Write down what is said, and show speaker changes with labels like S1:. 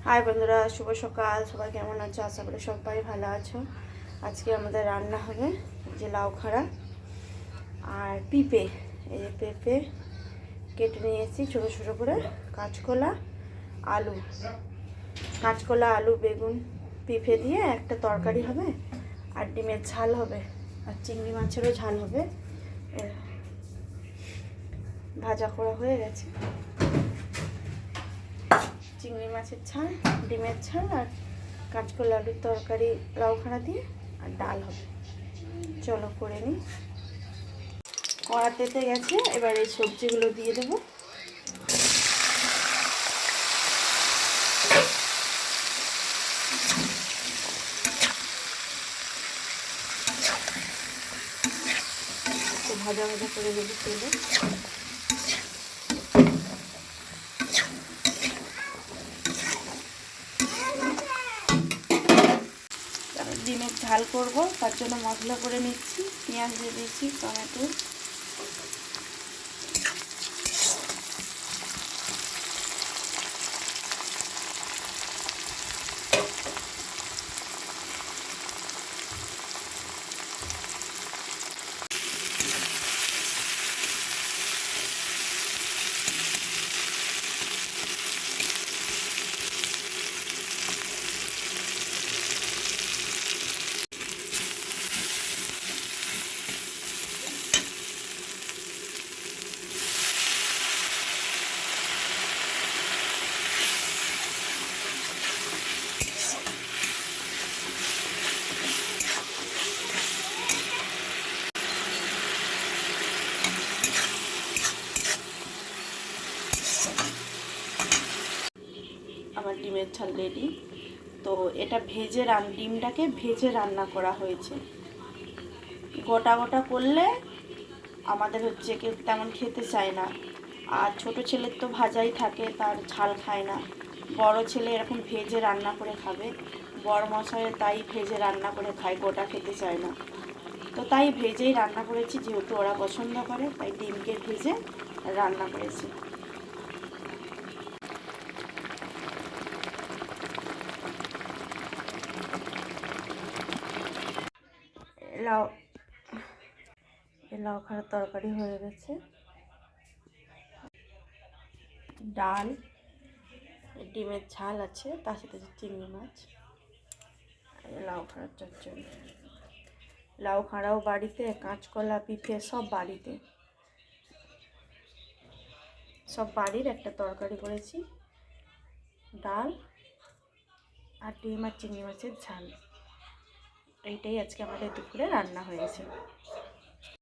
S1: High বন্ধুরা, শুভ সকাল। সবাই কেমন আছো? আশা করি সবাই ভালো আছো। আজকে আমাদের রান্না হবে যে লাউ খাড়া আর পিঁপে। এই যে পেঁপে কেটে নিয়েছি ছোটো ছোটো করে, কাঁচকলা আলু বেগুন পিঁপে দিয়ে একটা তরকারি হবে, আর ডিমের ঝাল হবে, আর চিংড়ি মাছেরও ঝাল হবে। ভাজা করা হয়ে গেছে, চিংড়ি মাছের ঝাল, ডিমের ঝাল আর কাঁচকলা আলুর তরকারি লাউখাড়া দিয়ে, আর ডাল হবে। চলো করে নিই। কড়া তেতে গেছে, এবার এই সবজিগুলো দিয়ে দেবো। ভাজা ভাজা করে দেবো তেলে। ডিমের ঝাল করব, তার জন্য মশলা করে নিচ্ছি। পেঁয়াজ দিয়ে দিচ্ছি, টমেটো, আমার ডিমের ঝাল রেডি। তো এটা ডিমটাকে ভেজে রান্না করা হয়েছে। গোটা গোটা করলে আমাদের কেউ তেমন খেতে চায় না, আর ছোট ছেলের তো ভাজাই থাকে, তার ঝাল খায় না। বড় ছেলে এরকম ভেজে রান্না করে খাবে, বড় মশাইয়ের তাই ভেজে রান্না করে খায়, গোটা খেতে চায় না। তো তাই ভেজেই রান্না করেছি, যেহেতু ওরা পছন্দ করে, তাই ডিমকে ভেজে রান্না করেছি। লাউ খাড়ার তরকারি হয়ে গেছে, ডাল, ডিমের ঝাল আছে, তার সাথে চিংড়ি মাছ, লাউ খাড়ার চচ্চড়ি। লাউ খাড়াও বাড়িতে, কাঁচকলা পিঠে সব বাড়িতে, সব বাড়ির একটা তরকারি করেছি, ডাল আর ডিম আর চিংড়ি মাছের ঝাল। এইটাই আজকে আমাদের দুপুরে রান্না হয়েছে।